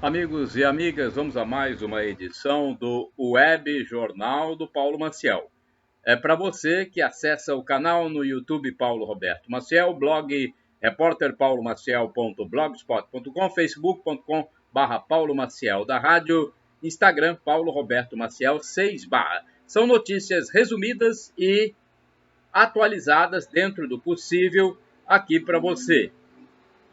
Amigos e amigas, vamos a mais uma edição do Web Jornal do Paulo Maciel. É para você que acessa o canal no YouTube Paulo Roberto Maciel, blog repórterpaulomaciel.blogspot.com, facebook.com/Paulo Maciel, da rádio, Instagram Paulo Roberto Maciel 6 barra. São notícias resumidas e atualizadas dentro do possível aqui para você.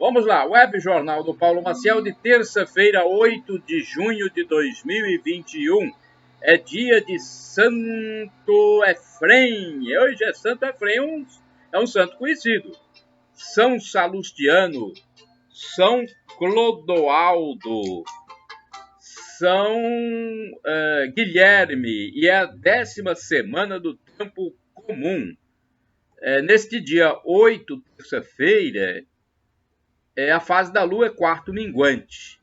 Vamos lá, Web Jornal do Paulo Maciel de terça-feira, 8 de junho de 2021. É dia de Santo Efrem. Hoje é Santo Efrem, é um santo conhecido. São Salustiano, São Clodoaldo, São Guilherme, e é a 10ª semana do tempo comum. Neste dia 8, terça-feira, a fase da Lua é quarto minguante.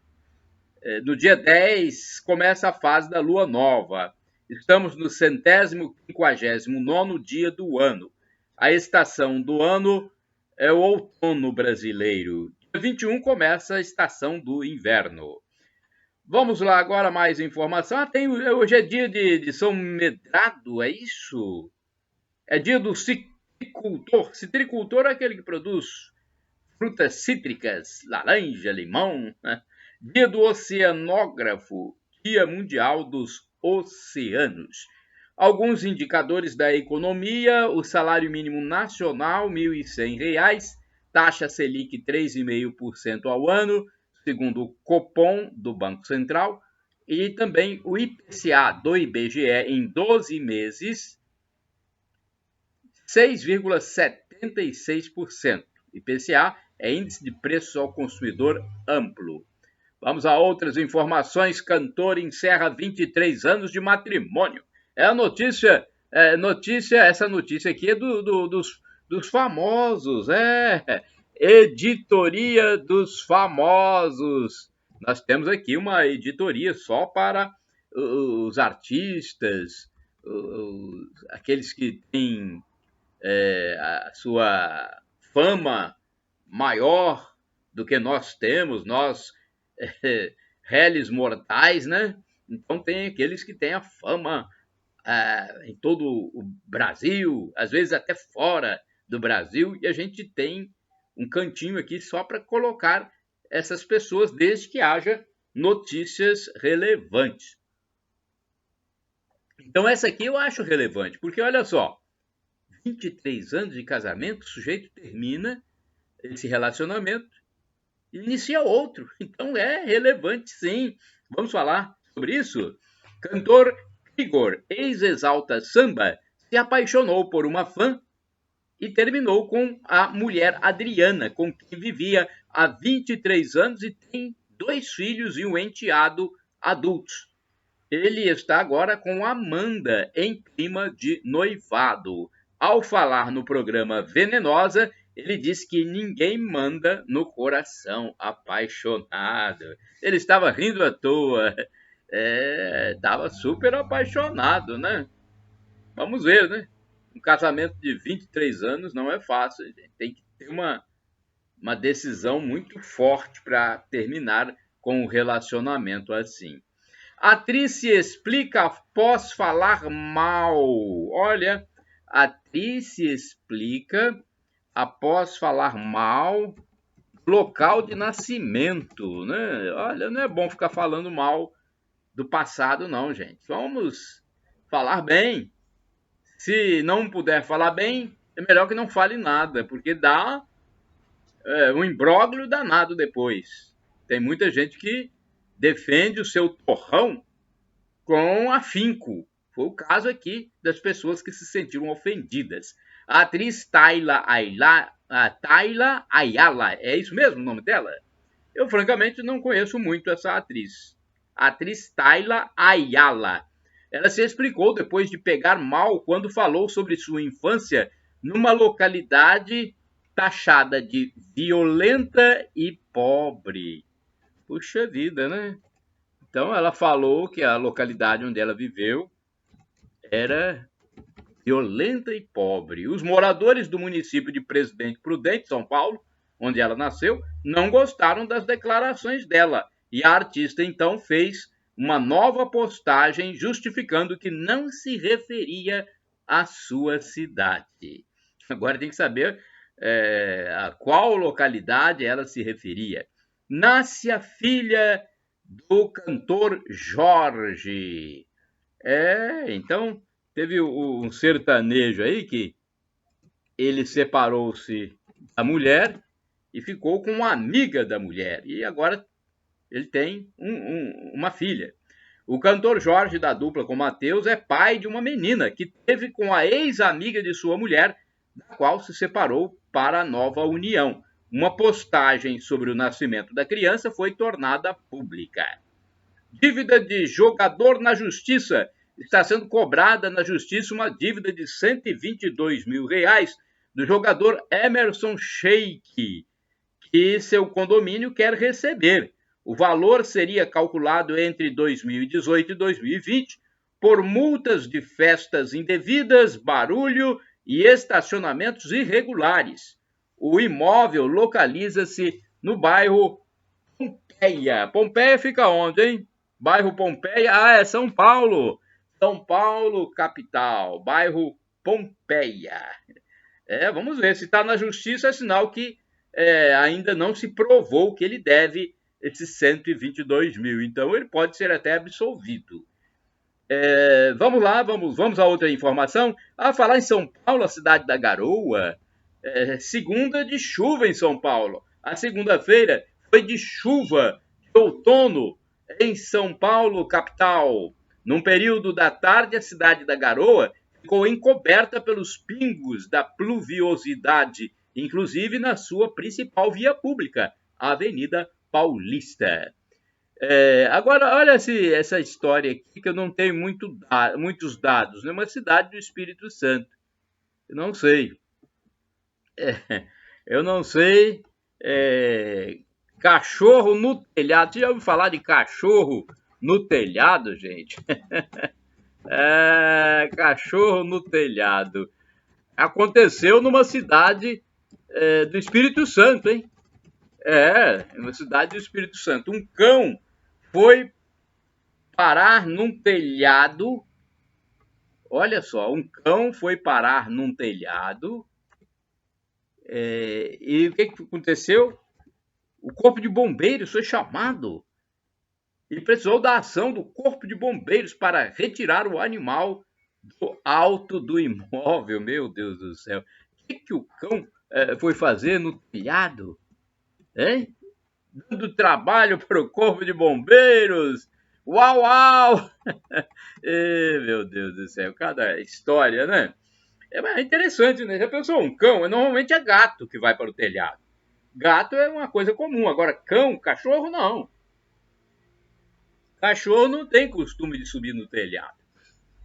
No dia 10 começa a fase da Lua nova. Estamos no 159º dia do ano. A estação do ano é o outono brasileiro. Dia 21 começa a estação do inverno. Vamos lá agora, mais informação. Hoje é dia de São Medrado, é isso? É dia do citricultor. Citricultor é aquele que produz frutas cítricas, laranja, limão. Dia do oceanógrafo, Dia Mundial dos Oceanos. Alguns indicadores da economia: o salário mínimo nacional, R$ 1.100, taxa Selic 3,5% ao ano, segundo o Copom do Banco Central, e também o IPCA do IBGE em 12 meses, 6,76%. IPCA é Índice de Preços ao Consumidor Amplo. Vamos a outras informações. Cantor encerra 23 anos de matrimônio. É a notícia, essa notícia aqui é dos famosos, editoria dos famosos. Nós temos aqui uma editoria só para os artistas, aqueles que têm a sua fama maior do que nós temos, nós réis mortais, né? Então tem aqueles que têm a fama em todo o Brasil, às vezes até fora do Brasil, e a gente tem um cantinho aqui só para colocar essas pessoas, desde que haja notícias relevantes. Então essa aqui eu acho relevante, porque olha só, 23 anos de casamento, o sujeito termina esse relacionamento, inicia outro. Então é relevante, sim. Vamos falar sobre isso? Cantor Igor, ex-Exalta Samba, se apaixonou por uma fã e terminou com a mulher Adriana, com quem vivia há 23 anos e tem 2 filhos e um enteado adultos. Ele está agora com Amanda em clima de noivado. Ao falar no programa Venenosa, ele disse que ninguém manda no coração apaixonado. Ele estava rindo à toa. Estava super apaixonado, né? Vamos ver, né? Um casamento de 23 anos não é fácil. Tem que ter uma decisão muito forte para terminar com um relacionamento assim. A atriz se explica após falar mal. Olha, a atriz se explica após falar mal do local de nascimento, né? Olha, não é bom ficar falando mal do passado, não, gente. Vamos falar bem. Se não puder falar bem, é melhor que não fale nada, porque dá um imbróglio danado depois. Tem muita gente que defende o seu torrão com afinco. Foi o caso aqui das pessoas que se sentiram ofendidas. A atriz Tayla Ayala, é isso mesmo o nome dela? Eu, francamente, não conheço muito essa atriz. A atriz Tayla Ayala. Ela se explicou depois de pegar mal quando falou sobre sua infância numa localidade taxada de violenta e pobre. Puxa vida, né? Então, ela falou que a localidade onde ela viveu era violenta e pobre. Os moradores do município de Presidente Prudente, São Paulo, onde ela nasceu, não gostaram das declarações dela E a artista, então, fez uma nova postagem justificando que não se referia à sua cidade. Agora tem que saber a qual localidade ela se referia. Nasce a filha do cantor Jorge. Então teve um sertanejo aí que ele separou-se da mulher e ficou com uma amiga da mulher. E agora ele tem uma filha. O cantor Jorge, da dupla com Matheus, é pai de uma menina que teve com a ex-amiga de sua mulher, da qual se separou para a nova união. Uma postagem sobre o nascimento da criança foi tornada pública. Dívida de jogador na justiça. Está sendo cobrada na justiça uma dívida de R$122 mil do jogador Emerson Sheik, que seu condomínio quer receber. O valor seria calculado entre 2018 e 2020 por multas de festas indevidas, barulho e estacionamentos irregulares. O imóvel localiza-se no bairro Pompeia. Pompeia fica onde, hein? Bairro Pompeia, é São Paulo. São Paulo, capital. Bairro Pompeia. Vamos ver. Se está na justiça, é sinal que ainda não se provou que ele deve esses 122 mil. Então, ele pode ser até absolvido. Vamos lá, vamos a outra informação. Falar em São Paulo, a cidade da garoa. Segunda de chuva em São Paulo. A segunda-feira foi de chuva de outono em São Paulo, capital. Num período da tarde, a cidade da garoa ficou encoberta pelos pingos da pluviosidade, inclusive na sua principal via pública, a Avenida Paulista. Agora, olha essa história aqui, que eu não tenho muitos dados. É uma cidade do Espírito Santo. Eu não sei. Cachorro no telhado. Você já ouviu falar de cachorro no telhado, gente? Cachorro no telhado. Aconteceu numa cidade do Espírito Santo, hein? Uma cidade do Espírito Santo. Um cão foi parar num telhado. Olha só, um cão foi parar num telhado. E o que aconteceu? O corpo de bombeiros foi chamado e precisou da ação do corpo de bombeiros para retirar o animal do alto do imóvel. Meu Deus do céu. O que o cão foi fazer no telhado? Hein? Dando trabalho para o corpo de bombeiros. Uau, uau! Meu Deus do céu, cada história, né? É interessante, né? Já pensou, um cão? Normalmente é gato que vai para o telhado. Gato é uma coisa comum. Agora, cão, cachorro, não. Cachorro não tem costume de subir no telhado.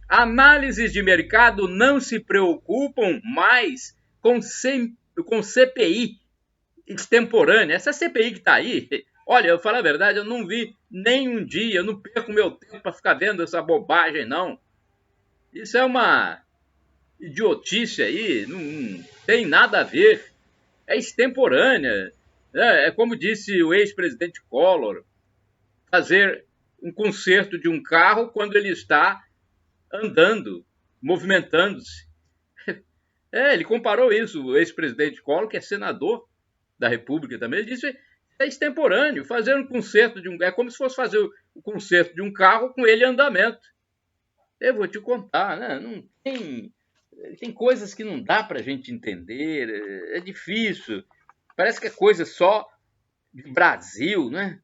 Análises de mercado não se preocupam mais com CPI extemporânea. Essa CPI que está aí, olha, eu falo a verdade, eu não vi nem um dia, eu não perco meu tempo para ficar vendo essa bobagem, não. Isso é uma idiotice aí, não tem nada a ver. É extemporânea. É como disse o ex-presidente Collor, fazer um conserto de um carro quando ele está andando, movimentando-se. Ele comparou isso, o ex-presidente Collor, que é senador da República também, ele disse é extemporâneo, fazer um conserto de um... É como se fosse fazer o conserto de um carro com ele em andamento. Eu vou te contar, né? Não tem coisas que não dá para a gente entender, é difícil. Parece que é coisa só de Brasil, né?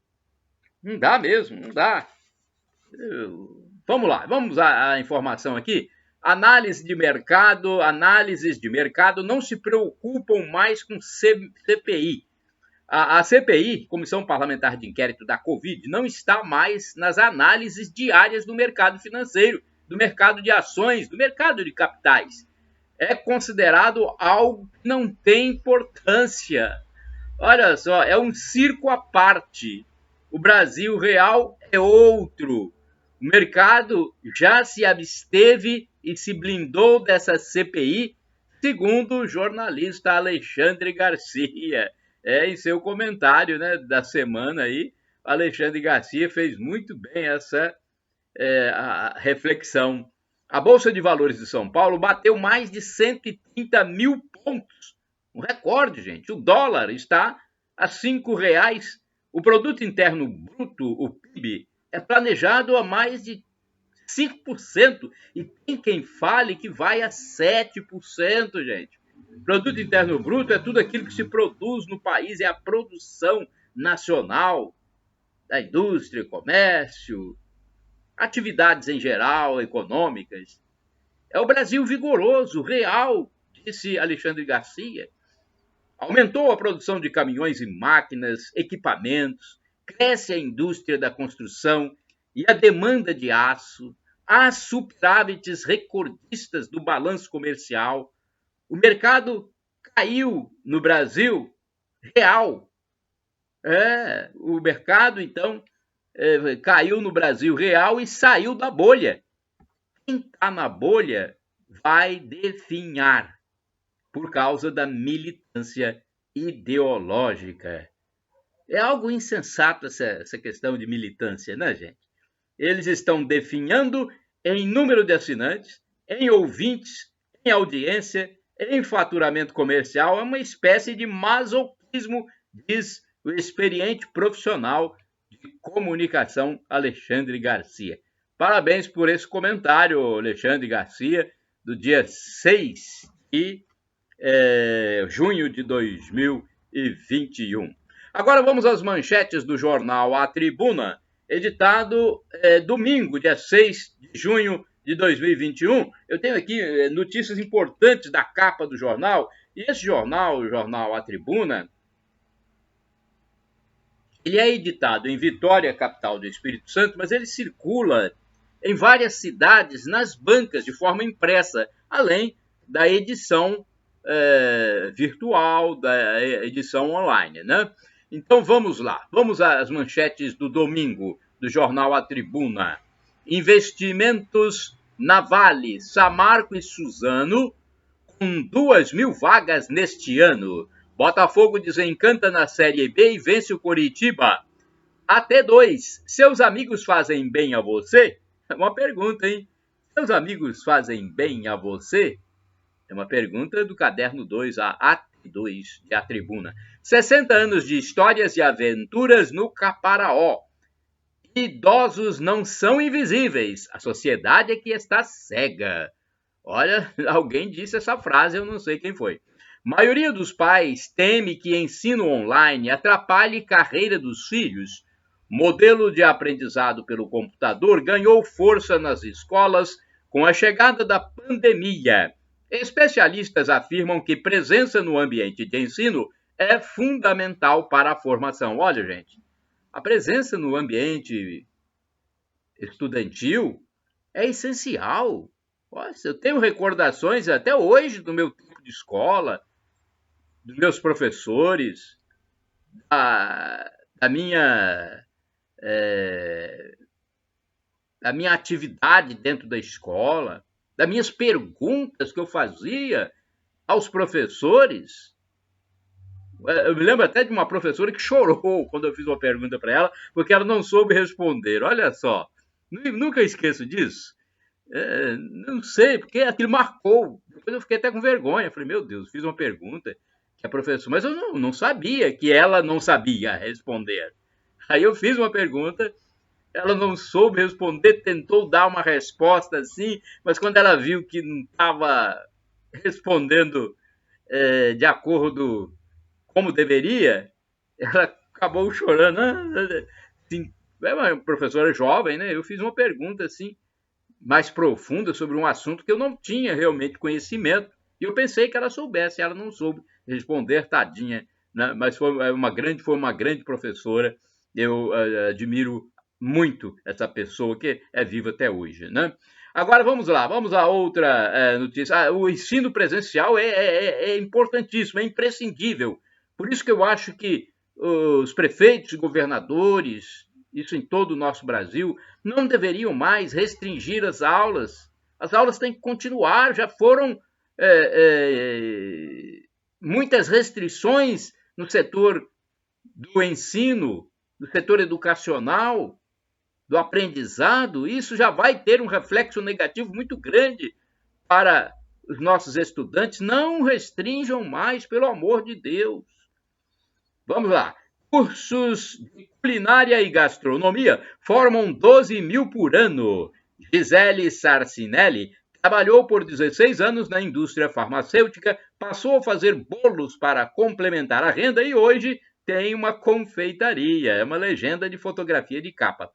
Não dá mesmo, não dá. Vamos lá, vamos à informação aqui. Análises de mercado não se preocupam mais com CPI. A CPI, Comissão Parlamentar de Inquérito da Covid, não está mais nas análises diárias do mercado financeiro, do mercado de ações, do mercado de capitais. É considerado algo que não tem importância. Olha só, é um circo à parte. O Brasil real é outro. O mercado já se absteve e se blindou dessa CPI, segundo o jornalista Alexandre Garcia. Em seu comentário, né, da semana aí, Alexandre Garcia fez muito bem essa a reflexão. A Bolsa de Valores de São Paulo bateu mais de 130 mil pontos. Um recorde, gente. O dólar está a R$ 5. O Produto Interno Bruto, o PIB, é planejado a mais de 5%. E tem quem fale que vai a 7%, gente. Produto Interno Bruto é tudo aquilo que se produz no país, é a produção nacional da indústria, comércio, atividades em geral, econômicas. É o Brasil vigoroso, real, disse Alexandre Garcia. Aumentou a produção de caminhões e máquinas, equipamentos, cresce a indústria da construção e a demanda de aço, há superávites recordistas do balanço comercial. O mercado caiu no Brasil real. O mercado, então, caiu no Brasil real e saiu da bolha. Quem está na bolha vai definhar por causa da militância ideológica. É algo insensato essa questão de militância, né, gente? Eles estão definhando em número de assinantes, em ouvintes, em audiência, em faturamento comercial. É uma espécie de masoquismo, diz o experiente profissional de comunicação Alexandre Garcia. Parabéns por esse comentário, Alexandre Garcia, do dia 6 de junho de 2021. Agora vamos às manchetes do jornal A Tribuna, editado domingo, dia 6 de junho de 2021. Eu tenho aqui notícias importantes da capa do jornal, e esse jornal, o jornal A Tribuna, ele é editado em Vitória, capital do Espírito Santo, mas ele circula em várias cidades, nas bancas, de forma impressa, além da edição virtual, da edição online, né? Então vamos lá, vamos às manchetes do domingo, do jornal A Tribuna. Investimentos na Vale, Samarco e Suzano, com 2.000 vagas neste ano. Botafogo desencanta na Série B e vence o Coritiba. Até 2. Seus amigos fazem bem a você? É uma pergunta, hein? Seus amigos fazem bem a você? É uma pergunta do caderno 2, a AT2 de A Tribuna. 60 anos de histórias e aventuras no Caparaó. Idosos não são invisíveis. A sociedade é que está cega. Olha, alguém disse essa frase, eu não sei quem foi. Maioria dos pais teme que ensino online atrapalhe carreira dos filhos. Modelo de aprendizado pelo computador ganhou força nas escolas com a chegada da pandemia. Especialistas afirmam que presença no ambiente de ensino é fundamental para a formação. Olha, gente, a presença no ambiente estudantil é essencial. Nossa, eu tenho recordações até hoje do meu tempo de escola, dos meus professores, da minha atividade dentro da escola, das minhas perguntas que eu fazia aos professores. Eu me lembro até de uma professora que chorou quando eu fiz uma pergunta para ela, porque ela não soube responder. Olha só, nunca esqueço disso. Não sei, porque aquilo marcou. Depois eu fiquei até com vergonha. Falei, meu Deus, fiz uma pergunta que a professora... Mas eu não sabia que ela não sabia responder. Aí eu fiz uma pergunta, ela não soube responder, tentou dar uma resposta assim, mas quando ela viu que não estava respondendo de acordo como deveria, ela acabou chorando. Assim, é uma professora jovem, né? Eu fiz uma pergunta assim, mais profunda sobre um assunto que eu não tinha realmente conhecimento, e eu pensei que ela soubesse, ela não soube responder, tadinha, né? Mas foi uma grande professora. Eu admiro muito essa pessoa que é viva até hoje, né? Agora vamos lá, vamos a outra notícia. O ensino presencial é importantíssimo, é imprescindível. Por isso que eu acho que os prefeitos e governadores, isso em todo o nosso Brasil, não deveriam mais restringir as aulas. As aulas têm que continuar, já foram muitas restrições no setor do ensino do setor educacional, do aprendizado, isso já vai ter um reflexo negativo muito grande para os nossos estudantes. Não restringam mais, pelo amor de Deus. Vamos lá. Cursos de culinária e gastronomia formam 12 mil por ano. Gisele Sarcinelli trabalhou por 16 anos na indústria farmacêutica, passou a fazer bolos para complementar a renda e hoje tem uma confeitaria. É uma legenda de fotografia de capa.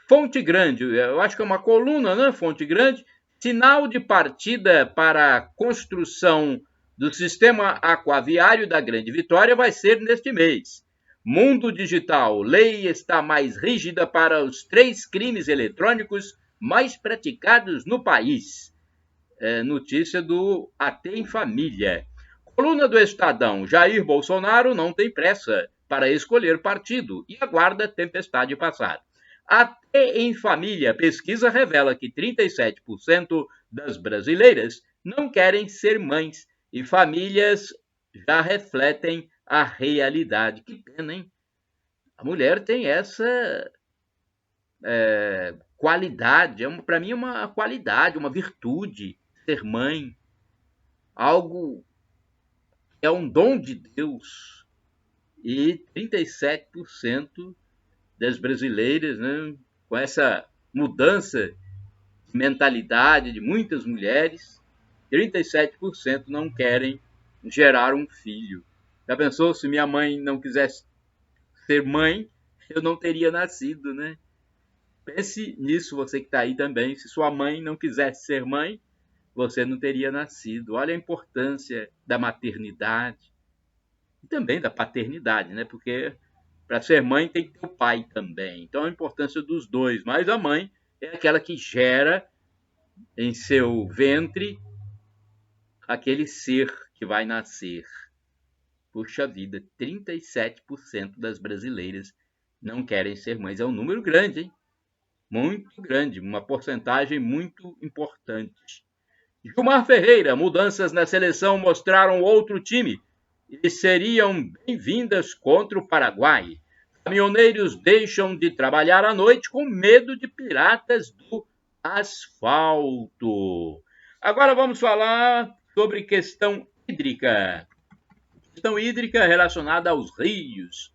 Fonte Grande, eu acho que é uma coluna, né? Fonte Grande. Sinal de partida para a construção do sistema aquaviário da Grande Vitória vai ser neste mês. Mundo Digital, lei está mais rígida para os 3 crimes eletrônicos mais praticados no país. Notícia do AT em Família. Coluna do Estadão, Jair Bolsonaro não tem pressa para escolher partido e aguarda tempestade passar. AT em Família, pesquisa revela que 37% das brasileiras não querem ser mães e famílias já refletem a realidade. Que pena, hein? A mulher tem essa qualidade, para mim é uma qualidade, uma virtude, ser mãe, algo que é um dom de Deus. E 37% das brasileiras, né, com essa mudança de mentalidade de muitas mulheres, 37% não querem gerar um filho. Já pensou se minha mãe não quisesse ser mãe, eu não teria nascido, né? Pense nisso, você que está aí também. Se sua mãe não quisesse ser mãe, você não teria nascido. Olha a importância da maternidade e também da paternidade, né? Porque para ser mãe tem que ter o pai também. Então a importância dos dois. Mas a mãe é aquela que gera em seu ventre aquele ser que vai nascer. Puxa vida, 37% das brasileiras não querem ser mães. É um número grande, hein? Muito grande, uma porcentagem muito importante. Gilmar Ferreira, mudanças na seleção mostraram outro time e seriam bem-vindas contra o Paraguai. Caminhoneiros deixam de trabalhar à noite com medo de piratas do asfalto. Agora vamos falar sobre questão hídrica. Questão hídrica relacionada aos rios,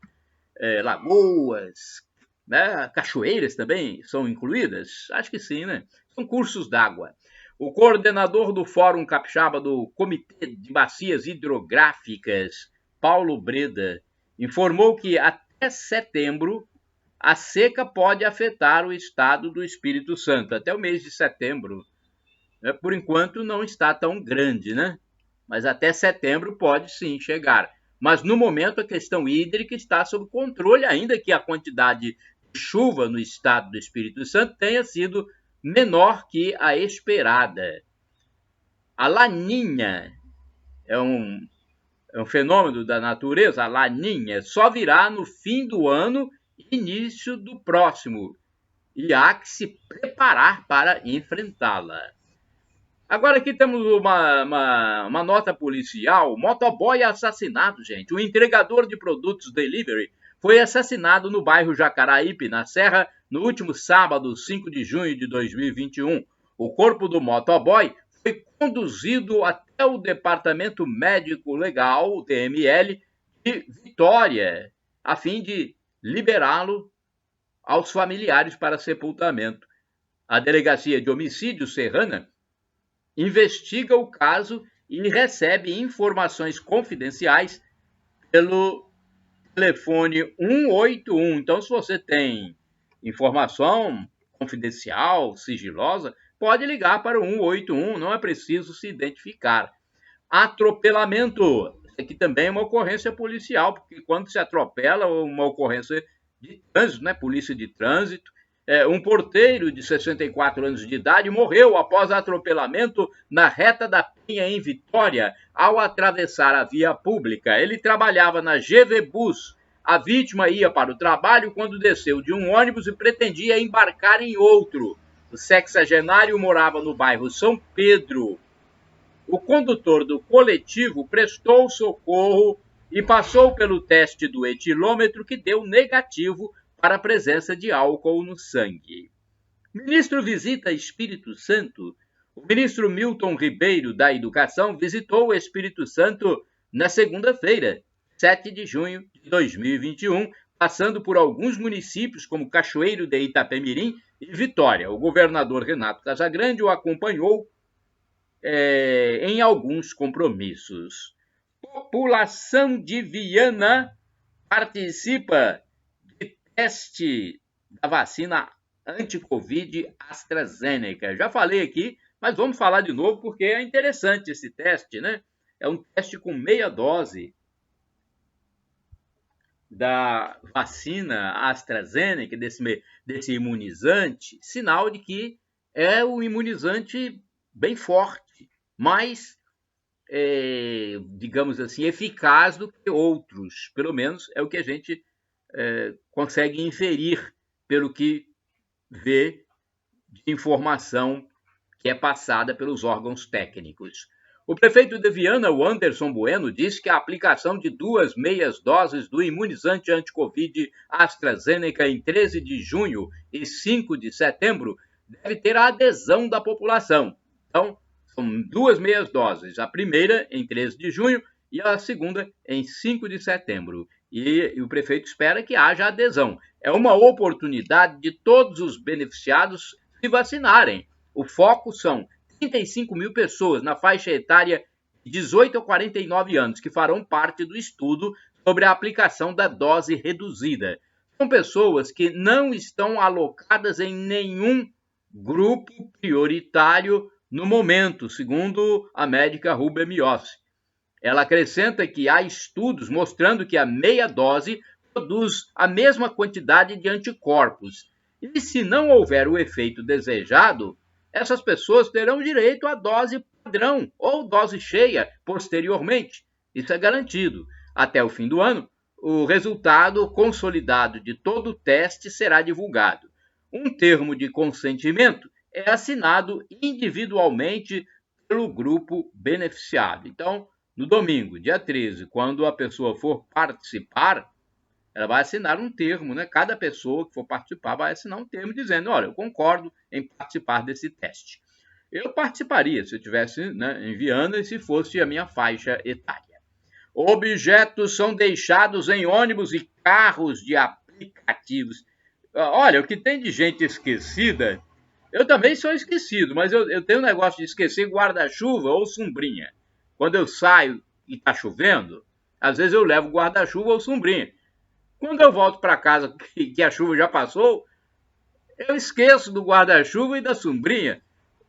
lagoas, né? Cachoeiras também são incluídas? Acho que sim, né? São cursos d'água. O coordenador do Fórum Capixaba do Comitê de Bacias Hidrográficas, Paulo Breda, informou que até setembro a seca pode afetar o estado do Espírito Santo. Até o mês de setembro, né? Por enquanto não está tão grande, né? Mas até setembro pode sim chegar. Mas no momento a questão hídrica está sob controle, ainda que a quantidade de chuva no estado do Espírito Santo tenha sido menor que a esperada. A laninha é um fenômeno da natureza, a laninha só virá no fim do ano e início do próximo, e há que se preparar para enfrentá-la. Agora aqui temos uma nota policial. Motoboy assassinado, gente. O entregador de produtos delivery foi assassinado no bairro Jacaraípe, na Serra, no último sábado, 5 de junho de 2021. O corpo do motoboy foi conduzido até o Departamento Médico Legal, o DML, de Vitória, a fim de liberá-lo aos familiares para sepultamento. A Delegacia de Homicídio Serrana investiga o caso e recebe informações confidenciais pelo telefone 181. Então, se você tem informação confidencial, sigilosa, pode ligar para o 181, não é preciso se identificar. Atropelamento, aqui também é uma ocorrência policial, porque quando se atropela, uma ocorrência de trânsito, né? Polícia de trânsito. Um porteiro de 64 anos de idade morreu após atropelamento na reta da Penha, em Vitória, ao atravessar a via pública. Ele trabalhava na GV Bus. A vítima ia para o trabalho quando desceu de um ônibus e pretendia embarcar em outro. O sexagenário morava no bairro São Pedro. O condutor do coletivo prestou socorro e passou pelo teste do etilômetro, que deu negativo para a presença de álcool no sangue. Ministro visita Espírito Santo. O ministro Milton Ribeiro, da Educação, visitou o Espírito Santo na segunda-feira, 7 de junho de 2021, passando por alguns municípios como Cachoeiro de Itapemirim e Vitória. O governador Renato Casagrande o acompanhou em alguns compromissos. População de Viana participa de teste da vacina anti-Covid AstraZeneca. Já falei aqui, mas vamos falar de novo porque é interessante esse teste, né? É um teste com meia dose da vacina AstraZeneca, desse imunizante, sinal de que é um imunizante bem forte, mais, digamos assim, eficaz do que outros. Pelo menos é o que a gente consegue inferir pelo que vê de informação que é passada pelos órgãos técnicos. O prefeito de Viana, o Anderson Bueno, disse que a aplicação de 2 meias doses do imunizante anti-Covid AstraZeneca em 13 de junho e 5 de setembro deve ter a adesão da população. Então, são 2 meias doses, a primeira em 13 de junho e a segunda em 5 de setembro. E o prefeito espera que haja adesão. É uma oportunidade de todos os beneficiados se vacinarem. O foco são 35 mil pessoas na faixa etária de 18 a 49 anos, que farão parte do estudo sobre a aplicação da dose reduzida. São pessoas que não estão alocadas em nenhum grupo prioritário no momento, segundo a médica Rubia Miossi. Ela acrescenta que há estudos mostrando que a meia dose produz a mesma quantidade de anticorpos. E se não houver o efeito desejado, essas pessoas terão direito à dose padrão ou dose cheia posteriormente. Isso é garantido. Até o fim do ano, o resultado consolidado de todo o teste será divulgado. Um termo de consentimento é assinado individualmente pelo grupo beneficiado. Então, no domingo, dia 13, quando a pessoa for participar, ela vai assinar um termo, né? Cada pessoa que for participar vai assinar um termo dizendo, olha, eu concordo em participar desse teste. Eu participaria se eu estivesse, né, em Viana e se fosse a minha faixa etária. Objetos são deixados em ônibus e carros de aplicativos. Olha, o que tem de gente esquecida, eu também sou esquecido, mas eu tenho um negócio de esquecer guarda-chuva ou sombrinha. Quando eu saio e está chovendo, às vezes eu levo guarda-chuva ou sombrinha. Quando eu volto para casa que a chuva já passou, eu esqueço do guarda-chuva e da sombrinha.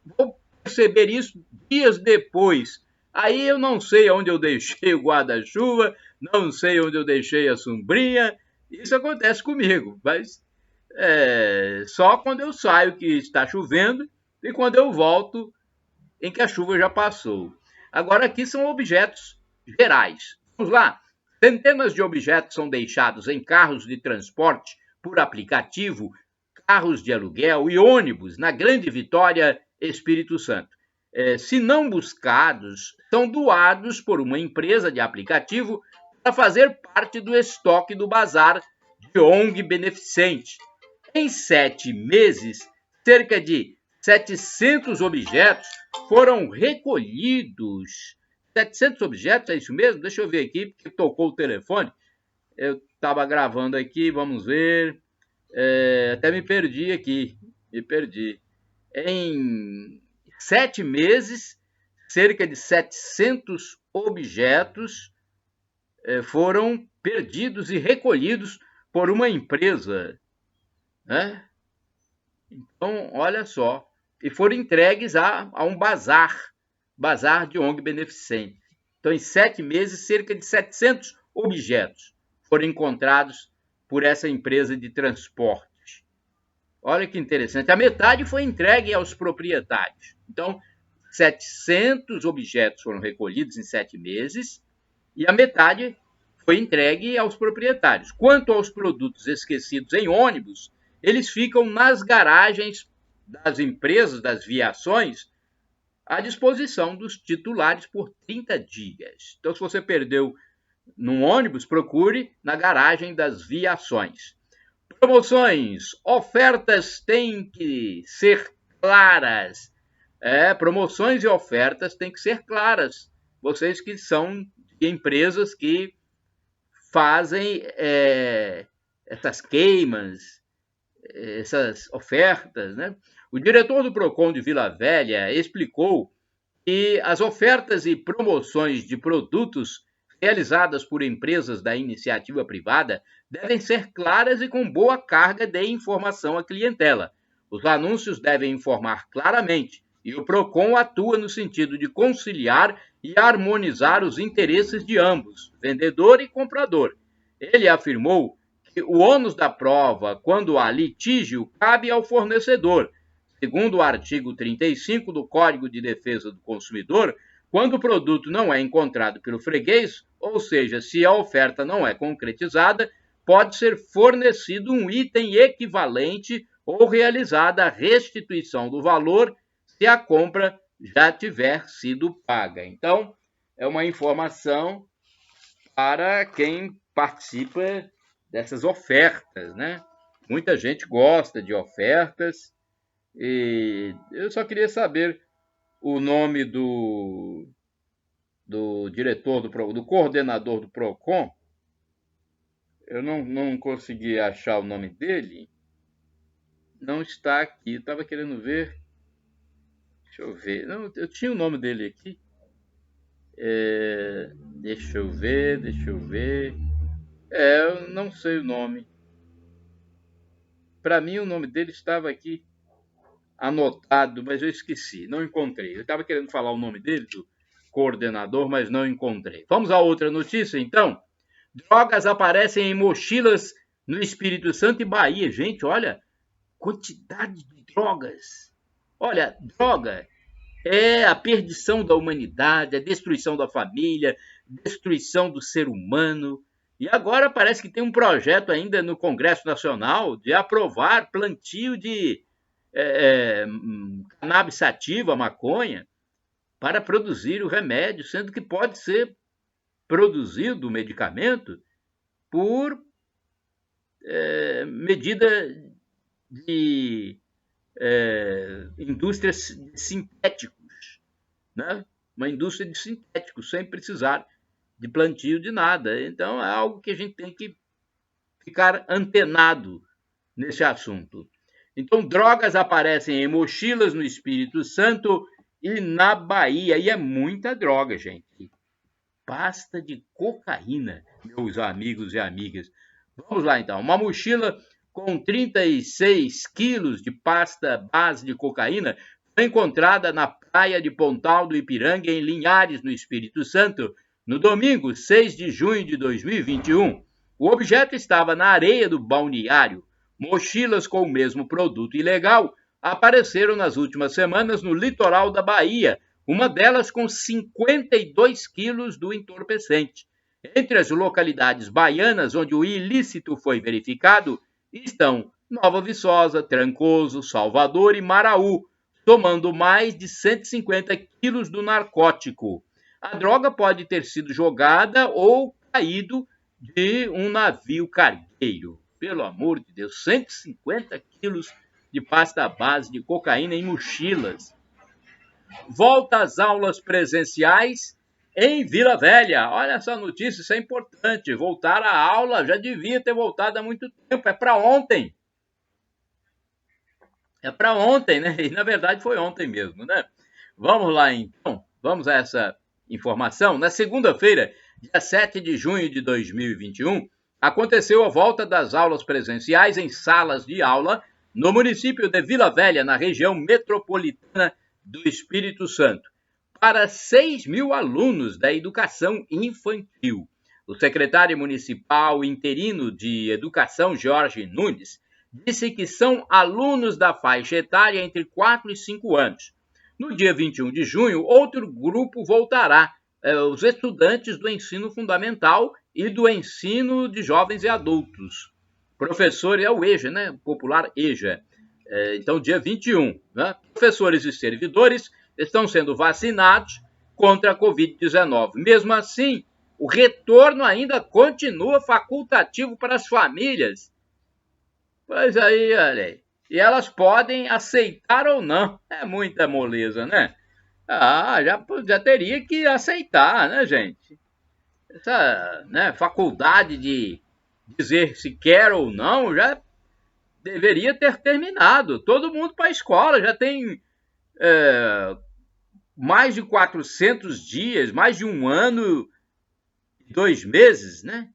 Vou perceber isso dias depois. Aí eu não sei onde eu deixei o guarda-chuva, não sei onde eu deixei a sombrinha. Isso acontece comigo, mas só quando eu saio que está chovendo e quando eu volto em que a chuva já passou. Agora aqui são objetos gerais. Vamos lá. Centenas de objetos são deixados em carros de transporte por aplicativo, carros de aluguel e ônibus na Grande Vitória, Espírito Santo. Se não buscados, são doados por uma empresa de aplicativo para fazer parte do estoque do bazar de ONG beneficente. Em 7 meses, cerca de 700 objetos foram recolhidos. 700 objetos, é isso mesmo? Deixa eu ver aqui, porque tocou o telefone. Eu estava gravando aqui, vamos ver. Até me perdi aqui, Em 7 meses, cerca de 700 objetos foram perdidos e recolhidos por uma empresa, né? Então, olha só, e foram entregues a um bazar de ONG beneficente. Então, em 7 meses, cerca de 700 objetos foram encontrados por essa empresa de transporte. Olha que interessante. A metade foi entregue aos proprietários. Então, 700 objetos foram recolhidos em 7 meses e a metade foi entregue aos proprietários. Quanto aos produtos esquecidos em ônibus, eles ficam nas garagens das empresas, das viações, à disposição dos titulares por 30 dias. Então, se você perdeu num ônibus, procure na garagem das Viações. Promoções, ofertas têm que ser claras. Promoções e ofertas têm que ser claras. Vocês que são de empresas que fazem essas queimas, essas ofertas, né? O diretor do Procon de Vila Velha explicou que as ofertas e promoções de produtos realizadas por empresas da iniciativa privada devem ser claras e com boa carga de informação à clientela. Os anúncios devem informar claramente e o Procon atua no sentido de conciliar e harmonizar os interesses de ambos, vendedor e comprador. Ele afirmou que o ônus da prova, quando há litígio, cabe ao fornecedor. Segundo o artigo 35 do Código de Defesa do Consumidor, quando o produto não é encontrado pelo freguês, ou seja, se a oferta não é concretizada, pode ser fornecido um item equivalente ou realizada a restituição do valor se a compra já tiver sido paga. Então, é uma informação para quem participa dessas ofertas, né? Muita gente gosta de ofertas e eu só queria saber o nome do diretor, do coordenador do Procon. Eu não consegui achar o nome dele. Não está aqui. Estava querendo ver. Deixa eu ver. Não, eu tinha o nome dele aqui. Deixa eu ver. Eu não sei o nome. Para mim, o nome dele estava aqui anotado, mas eu esqueci. Não encontrei. Eu estava querendo falar o nome dele, do coordenador, mas não encontrei. Vamos a outra notícia, então. Drogas aparecem em mochilas no Espírito Santo e Bahia. Gente, olha, quantidade de drogas. Olha, droga é a perdição da humanidade, a destruição da família, destruição do ser humano. E agora parece que tem um projeto ainda no Congresso Nacional de aprovar plantio de cannabis sativa, maconha, para produzir o remédio, sendo que pode ser produzido o medicamento por medida de indústrias de sintéticos, né? Uma indústria de sintéticos, sem precisar de plantio de nada. Então, é algo que a gente tem que ficar antenado nesse assunto. Então, drogas aparecem em mochilas no Espírito Santo e na Bahia. E é muita droga, gente. Pasta de cocaína, meus amigos e amigas. Vamos lá, então. Uma mochila com 36 quilos de pasta base de cocaína foi encontrada na praia de Pontal do Ipiranga, em Linhares, no Espírito Santo, no domingo, 6 de junho de 2021. O objeto estava na areia do balneário. Mochilas com o mesmo produto ilegal apareceram nas últimas semanas no litoral da Bahia, uma delas com 52 quilos do entorpecente. Entre as localidades baianas onde o ilícito foi verificado estão Nova Viçosa, Trancoso, Salvador e Maraú, somando mais de 150 quilos do narcótico. A droga pode ter sido jogada ou caído de um navio cargueiro. Pelo amor de Deus, 150 quilos de pasta base de cocaína em mochilas. Volta às aulas presenciais em Vila Velha. Olha essa notícia, isso é importante. Voltar à aula já devia ter voltado há muito tempo. É para ontem. É para ontem, né? E na verdade foi ontem mesmo, né? Vamos lá então. Vamos a essa informação. Na segunda-feira, dia 7 de junho de 2021, aconteceu a volta das aulas presenciais em salas de aula no município de Vila Velha, na região metropolitana do Espírito Santo, para 6.000 alunos da educação infantil. O secretário municipal interino de Educação, Jorge Nunes, disse que são alunos da faixa etária entre 4 e 5 anos. No dia 21 de junho, outro grupo voltará, os estudantes do ensino fundamental e do ensino de jovens e adultos. Professor é o EJA, né? Popular EJA. Então, dia 21, né? Professores e servidores estão sendo vacinados contra a Covid-19. Mesmo assim, o retorno ainda continua facultativo para as famílias. Pois aí, olha aí. E elas podem aceitar ou não. É muita moleza, né? Já teria que aceitar, né, gente? Essa, né, faculdade de dizer se quer ou não já deveria ter terminado. Todo mundo para a escola, já tem mais de 400 dias, mais de um ano e 2 meses, né?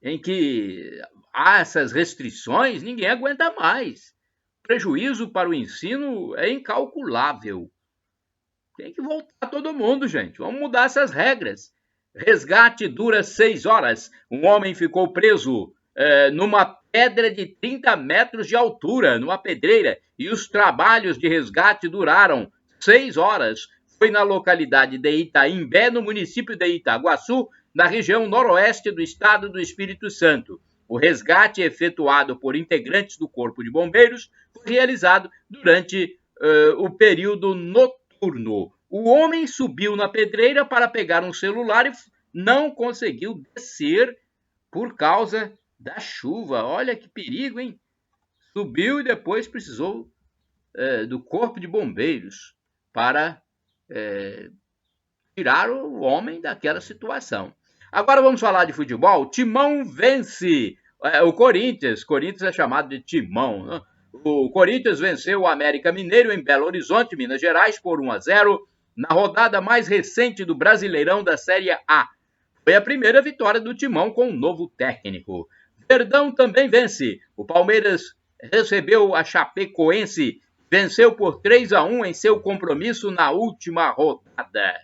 Em que há essas restrições, ninguém aguenta mais. O prejuízo para o ensino é incalculável. Tem que voltar todo mundo, gente. Vamos mudar essas regras. Resgate dura 6 horas. Um homem ficou preso numa pedra de 30 metros de altura, numa pedreira, e os trabalhos de resgate duraram 6 horas. Foi na localidade de Itaimbé, no município de Itaguaçu, na região noroeste do estado do Espírito Santo. O resgate, efetuado por integrantes do Corpo de Bombeiros, foi realizado durante o período noturno. O homem subiu na pedreira para pegar um celular e não conseguiu descer por causa da chuva. Olha que perigo, hein? Subiu e depois precisou do Corpo de Bombeiros para tirar o homem daquela situação. Agora vamos falar de futebol. Timão vence o Corinthians. Corinthians é chamado de Timão, né? O Corinthians venceu o América Mineiro em Belo Horizonte, Minas Gerais, por 1-0, na rodada mais recente do Brasileirão da Série A. Foi a primeira vitória do Timão com um novo técnico. Verdão também vence. O Palmeiras recebeu a Chapecoense, venceu por 3-1 em seu compromisso na última rodada.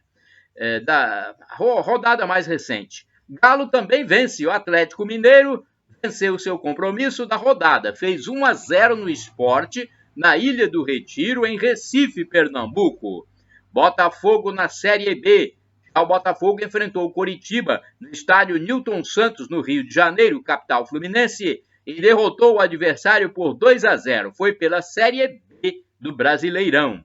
Da rodada mais recente. Galo também vence. O Atlético Mineiro venceu seu compromisso da rodada. Fez 1-0 no Sport, na Ilha do Retiro, em Recife, Pernambuco. Botafogo na Série B. O Botafogo enfrentou o Coritiba no estádio Newton Santos, no Rio de Janeiro, capital fluminense, e derrotou o adversário por 2-0. Foi pela Série B do Brasileirão.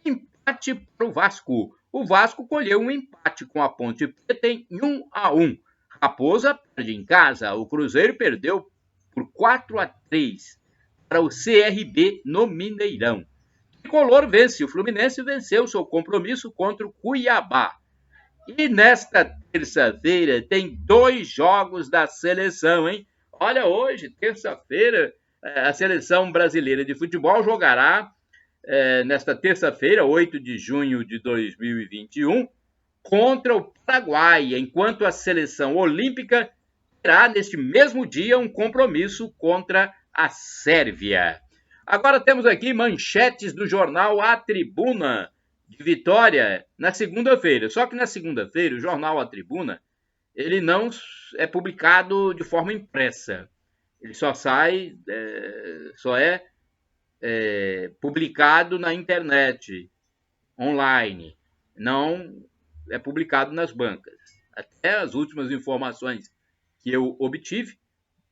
Empate para o Vasco. O Vasco colheu um empate com a Ponte Preta em 1-1. Raposa perde em casa. O Cruzeiro perdeu por 4-3 para o CRB no Mineirão. O Tricolor vence. O Fluminense venceu seu compromisso contra o Cuiabá. E nesta terça-feira tem 2 jogos da seleção, hein? Olha, hoje, terça-feira, a seleção brasileira de futebol jogará nesta terça-feira, 8 de junho de 2021, contra o Paraguai, enquanto a seleção olímpica terá neste mesmo dia um compromisso contra a Sérvia. Agora temos aqui manchetes do jornal A Tribuna de Vitória na segunda-feira. Só que na segunda-feira o jornal A Tribuna ele não é publicado de forma impressa. Ele só é publicado na internet, online, não é publicado nas bancas. Até as últimas informações que eu obtive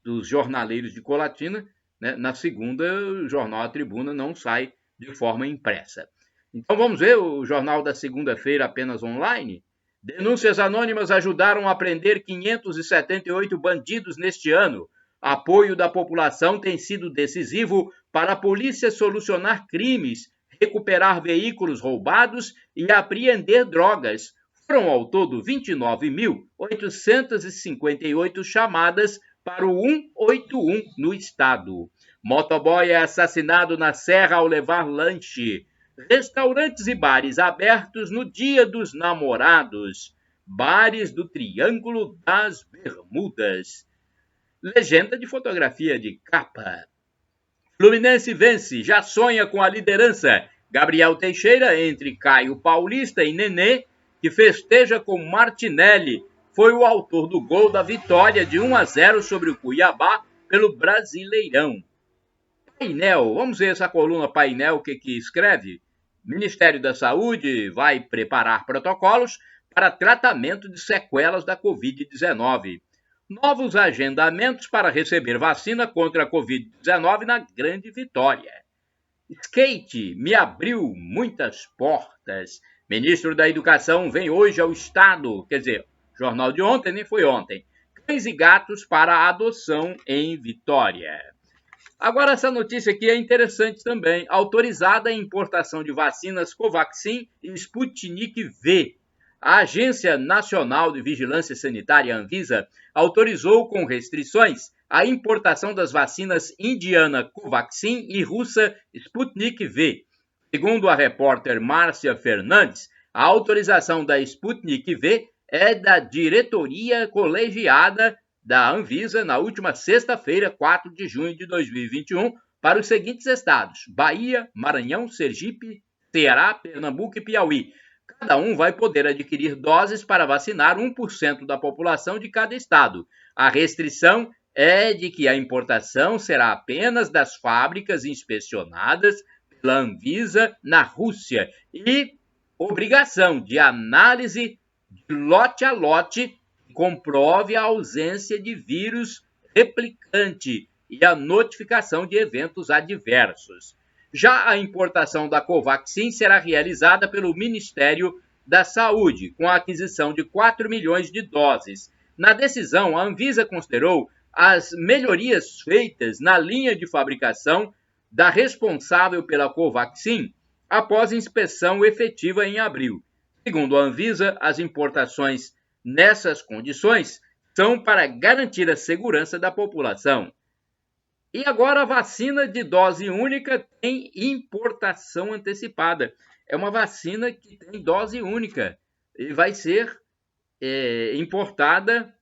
dos jornaleiros de Colatina, né, na segunda o jornal A Tribuna não sai de forma impressa. Então vamos ver o jornal da segunda-feira apenas online? Denúncias anônimas ajudaram a prender 578 bandidos neste ano. Apoio da população tem sido decisivo para a polícia solucionar crimes, recuperar veículos roubados e apreender drogas. Foram ao todo 29.858 chamadas para o 181 no estado. Motoboy é assassinado na Serra ao levar lanche. Restaurantes e bares abertos no Dia dos Namorados. Bares do Triângulo das Bermudas. Legenda de fotografia de capa. Fluminense vence, já sonha com a liderança. Gabriel Teixeira, entre Caio Paulista e Nenê, que festeja com Martinelli, foi o autor do gol da vitória de 1-0 sobre o Cuiabá pelo Brasileirão. Painel, vamos ver essa coluna Painel, o que escreve? Ministério da Saúde vai preparar protocolos para tratamento de sequelas da Covid-19. Novos agendamentos para receber vacina contra a Covid-19 na Grande Vitória. Skate me abriu muitas portas. Ministro da Educação vem hoje ao Estado, jornal de ontem, nem foi ontem. Cães e gatos para adoção em Vitória. Agora, essa notícia aqui é interessante também. Autorizada a importação de vacinas Covaxin e Sputnik V. A Agência Nacional de Vigilância Sanitária, Anvisa, autorizou com restrições a importação das vacinas indiana Covaxin e russa Sputnik V. Segundo a repórter Márcia Fernandes, a autorização da Sputnik V é da diretoria colegiada da Anvisa na última sexta-feira, 4 de junho de 2021, para os seguintes estados: Bahia, Maranhão, Sergipe, Ceará, Pernambuco e Piauí. Cada um vai poder adquirir doses para vacinar 1% da população de cada estado. A restrição é de que a importação será apenas das fábricas inspecionadas pela Anvisa na Rússia e obrigação de análise de lote a lote que comprove a ausência de vírus replicante e a notificação de eventos adversos. Já a importação da Covaxin será realizada pelo Ministério da Saúde, com a aquisição de 4 milhões de doses. Na decisão, a Anvisa considerou as melhorias feitas na linha de fabricação da responsável pela Covaxin após inspeção efetiva em abril. Segundo a Anvisa, as importações nessas condições são para garantir a segurança da população. E agora a vacina de dose única tem importação antecipada. É uma vacina que tem dose única e vai ser importada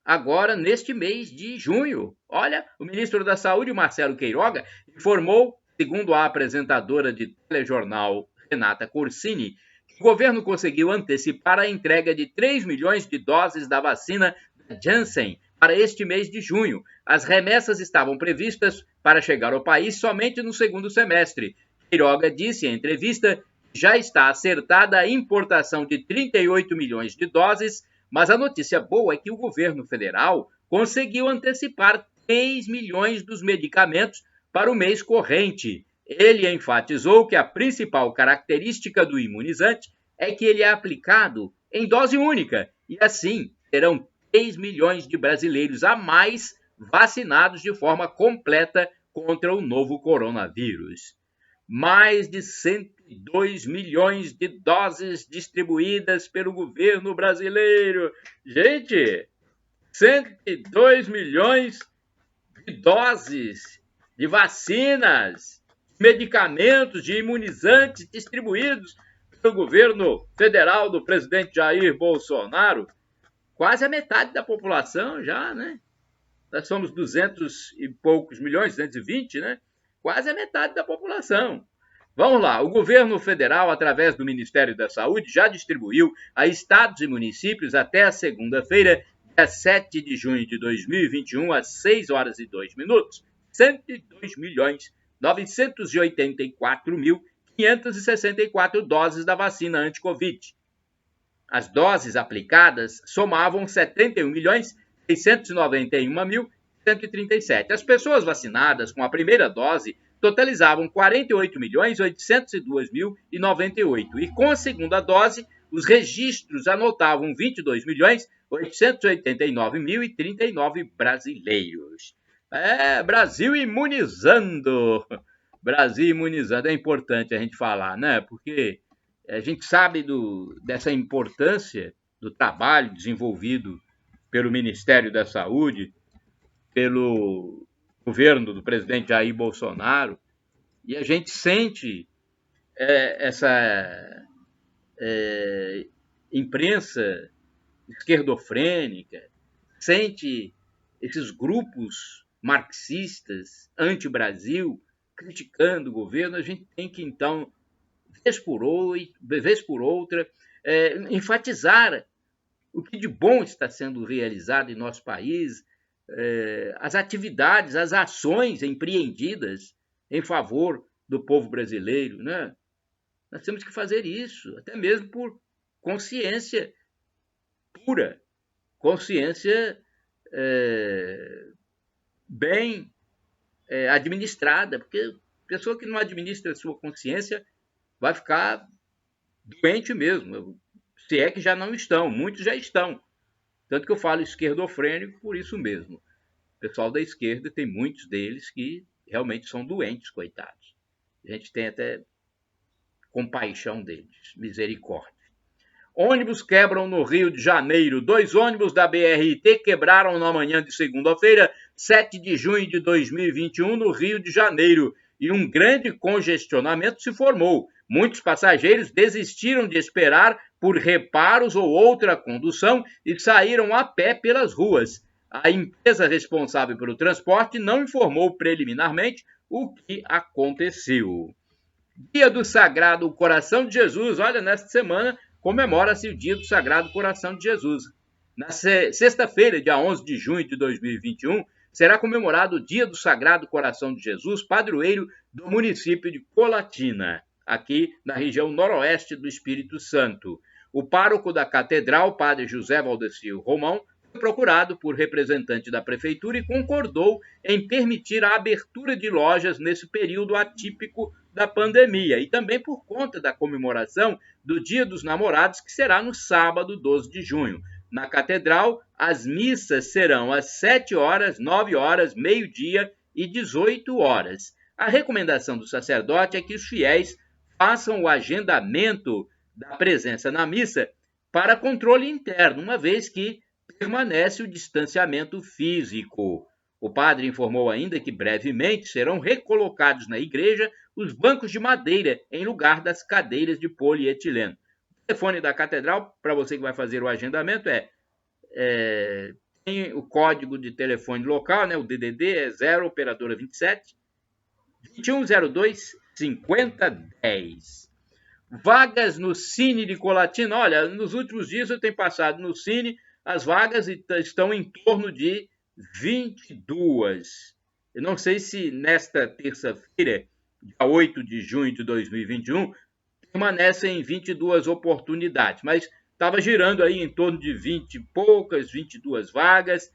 agora neste mês de junho. Olha, o ministro da Saúde, Marcelo Queiroga, informou, segundo a apresentadora de telejornal Renata Corsini, que o governo conseguiu antecipar a entrega de 3 milhões de doses da vacina da Janssen para este mês de junho. As remessas estavam previstas para chegar ao país somente no segundo semestre. Queiroga disse em entrevista que já está acertada a importação de 38 milhões de doses, mas a notícia boa é que o governo federal conseguiu antecipar 3 milhões dos medicamentos para o mês corrente. Ele enfatizou que a principal característica do imunizante é que ele é aplicado em dose única e, assim, terão 3 milhões de brasileiros a mais vacinados de forma completa contra o novo coronavírus. Mais de 102 milhões de doses distribuídas pelo governo brasileiro. Gente, 102 milhões de doses de vacinas, medicamentos, de imunizantes distribuídos pelo governo federal do presidente Jair Bolsonaro. Quase a metade da população já, né? Nós somos 200 e poucos milhões, 220, né? Quase a metade da população. Vamos lá, o governo federal, através do Ministério da Saúde, já distribuiu a estados e municípios até a segunda-feira, dia 7 de junho de 2021, às 6 horas e 2 minutos, 102 milhões 984.564 doses da vacina anti-Covid. As doses aplicadas somavam 71.691.137. As pessoas vacinadas com a primeira dose totalizavam 48.802.098. E com a segunda dose, os registros anotavam 22.889.039 brasileiros. Brasil imunizando. Brasil imunizando. É importante a gente falar, né? Porque a gente sabe dessa importância do trabalho desenvolvido pelo Ministério da Saúde, pelo governo do presidente Jair Bolsonaro, e a gente sente essa imprensa esquerdofrênica, sente esses grupos marxistas, anti-Brasil, criticando o governo. A gente tem que, então, vez por outra, enfatizar o que de bom está sendo realizado em nosso país, as atividades, as ações empreendidas em favor do povo brasileiro, né? Nós temos que fazer isso, até mesmo por consciência pura, consciência bem administrada, porque a pessoa que não administra a sua consciência vai ficar doente mesmo. Se é que já não estão, muitos já estão. Tanto que eu falo esquerdofrênico por isso mesmo. O pessoal da esquerda tem muitos deles que realmente são doentes, coitados. A gente tem até compaixão deles, misericórdia. Ônibus quebram no Rio de Janeiro. 2 ônibus da BRT quebraram na manhã de segunda-feira, 7 de junho de 2021, no Rio de Janeiro. E um grande congestionamento se formou. Muitos passageiros desistiram de esperar por reparos ou outra condução e saíram a pé pelas ruas. A empresa responsável pelo transporte não informou preliminarmente o que aconteceu. Dia do Sagrado Coração de Jesus. Olha, nesta semana comemora-se o Dia do Sagrado Coração de Jesus. Na sexta-feira, dia 11 de junho de 2021, será comemorado o Dia do Sagrado Coração de Jesus, padroeiro do município de Colatina, aqui na região noroeste do Espírito Santo. O pároco da catedral, padre José Valdecir Romão, foi procurado por representante da prefeitura e concordou em permitir a abertura de lojas nesse período atípico da pandemia e também por conta da comemoração do Dia dos Namorados, que será no sábado, 12 de junho. Na catedral, as missas serão às 7 horas, 9 horas, meio-dia e 18 horas. A recomendação do sacerdote é que os fiéis façam o agendamento da presença na missa para controle interno, uma vez que permanece o distanciamento físico. O padre informou ainda que brevemente serão recolocados na igreja os bancos de madeira em lugar das cadeiras de polietileno. O telefone da catedral, para você que vai fazer o agendamento, tem o código de telefone local, né? O DDD é 0 operadora 27 2102 5010. Vagas no Cine de Colatina. Olha, nos últimos dias eu tenho passado no Cine, as vagas estão em torno de 22. Eu não sei se nesta terça-feira, dia 8 de junho de 2021, permanecem 22 oportunidades, mas estava girando aí em torno de 20 e poucas, 22 vagas.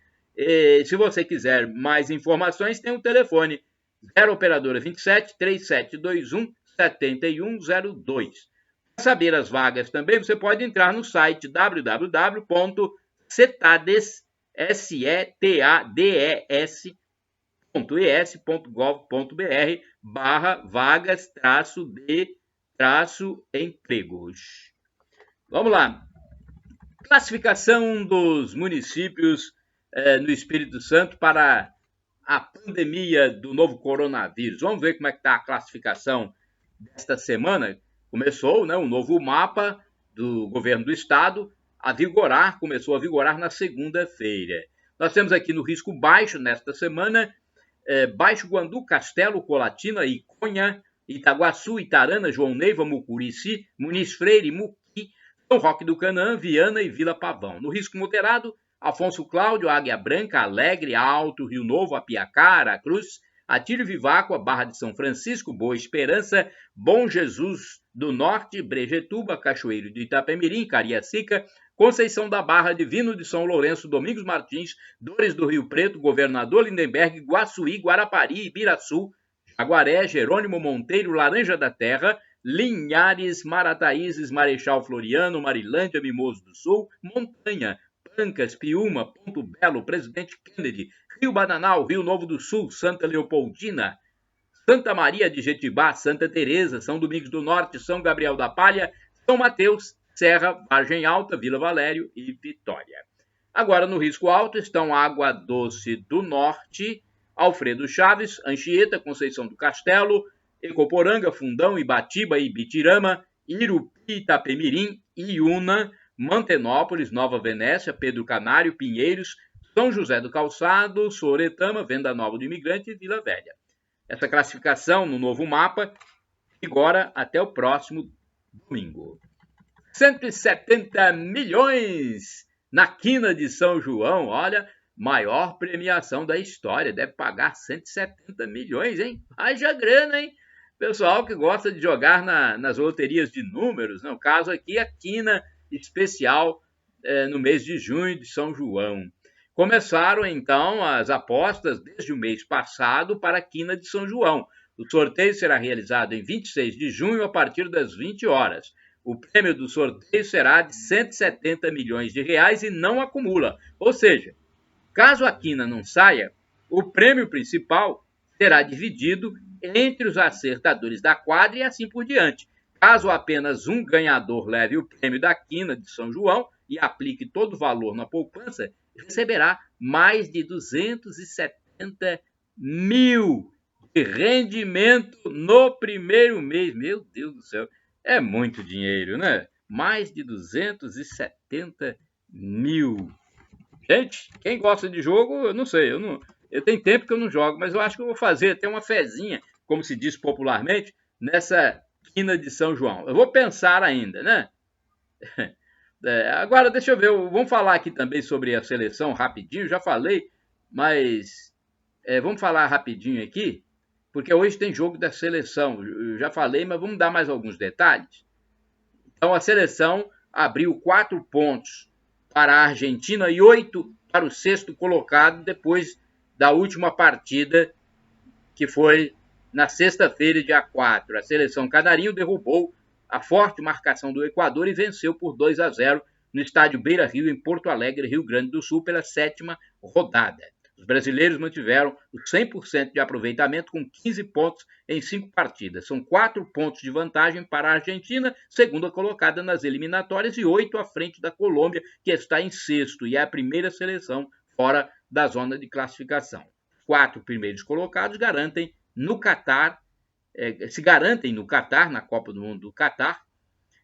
Se você quiser mais informações, tem o telefone 0 operadora 27 3721 7102. Para saber as vagas também, você pode entrar no site www.cetades.es.gov.br/vagas-de-empregos. Vamos lá. Classificação dos municípios no Espírito Santo para a pandemia do novo coronavírus. Vamos ver como é que está a classificação desta semana. Começou, né, um novo mapa do governo do estado começou a vigorar na segunda-feira. Nós temos aqui no risco baixo, nesta semana, Baixo Guandu, Castelo, Colatina, Iconha, Itaguaçu, Itarana, João Neiva, Mucurici, Muniz Freire, Muqui, São Roque do Canaã, Viana e Vila Pavão. No risco moderado, Afonso Cláudio, Águia Branca, Alegre, Alto, Rio Novo, Apiacá, Aracruz, Atílio Viváqua, Barra de São Francisco, Boa Esperança, Bom Jesus do Norte, Brejetuba, Cachoeiro de Itapemirim, Cariacica, Conceição da Barra, Divino de São Lourenço, Domingos Martins, Dores do Rio Preto, Governador Lindenberg, Guaçuí, Guarapari, Ibiraçu, Jaguaré, Jerônimo Monteiro, Laranja da Terra, Linhares, Marataízes, Marechal Floriano, Marilândia, Mimoso do Sul, Montanha, Pancas, Piúma, Ponto Belo, Presidente Kennedy, Rio Bananal, Rio Novo do Sul, Santa Leopoldina, Santa Maria de Jetibá, Santa Teresa, São Domingos do Norte, São Gabriel da Palha, São Mateus, Serra, Vargem Alta, Vila Valério e Vitória. Agora no risco alto estão Água Doce do Norte, Alfredo Chaves, Anchieta, Conceição do Castelo, Ecoporanga, Fundão, Ibatiba e Ibitirama, Irupi, Itapemirim, Iuna, Mantenópolis, Nova Venécia, Pedro Canário, Pinheiros, São José do Calçado, Soretama, Venda Nova do Imigrante e Vila Velha. Essa classificação no novo mapa vigora até o próximo domingo. 170 milhões na quina de São João, olha, maior premiação da história, deve pagar 170 milhões, hein? Haja grana, hein? Pessoal que gosta de jogar nas loterias de números, no caso aqui a quina especial no mês de junho de São João. Começaram então as apostas desde o mês passado para a quina de São João. O sorteio será realizado em 26 de junho a partir das 20 horas. o prêmio do sorteio será de 170 milhões de reais e não acumula. Ou seja, caso a quina não saia, o prêmio principal será dividido entre os acertadores da quadra e assim por diante. Caso apenas um ganhador leve o prêmio da quina de São João e aplique todo o valor na poupança, receberá mais de 270 mil de rendimento no primeiro mês. Meu Deus do céu, é muito dinheiro, né? Mais de 270 mil. Gente, quem gosta de jogo, eu não sei, eu tenho tempo que eu não jogo, mas eu acho que eu vou fazer até uma fezinha, como se diz popularmente, nessa quina de São João. Eu vou pensar ainda, né? Agora, deixa eu ver, vamos falar aqui também sobre a seleção rapidinho, já falei, mas vamos falar rapidinho aqui, porque hoje tem jogo da seleção, eu já falei, mas vamos dar mais alguns detalhes. Então, a seleção abriu 4 pontos para a Argentina e 8 para o sexto colocado depois da última partida, que foi na sexta-feira, dia 4. A seleção canarinho derrubou a forte marcação do Equador e venceu por 2-0 no estádio Beira-Rio, em Porto Alegre, Rio Grande do Sul, pela 7ª rodada. Os brasileiros mantiveram o 100% de aproveitamento com 15 pontos em 5 partidas. São 4 pontos de vantagem para a Argentina, segunda colocada nas eliminatórias, e 8 à frente da Colômbia, que está em sexto e é a primeira seleção fora da zona de classificação. 4 primeiros colocados garantem no Catar, se garantem no Catar, na Copa do Mundo do Catar,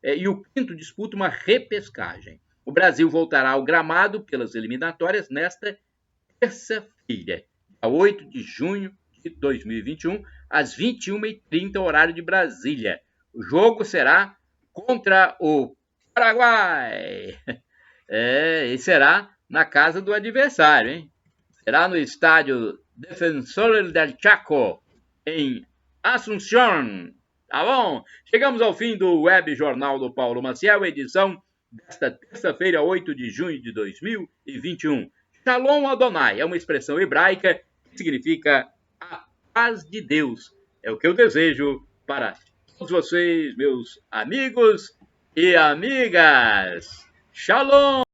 e o quinto disputa uma repescagem. O Brasil voltará ao gramado pelas eliminatórias nesta terça-feira, dia 8 de junho de 2021, às 21h30, horário de Brasília. O jogo será contra o Paraguai. E será na casa do adversário, hein? Será no estádio Defensor del Chaco, em Asunción. Tá bom? Chegamos ao fim do Web Jornal do Paulo Maciel, edição desta terça-feira, 8 de junho de 2021. Shalom Adonai é uma expressão hebraica que significa a paz de Deus. É o que eu desejo para todos vocês, meus amigos e amigas. Shalom!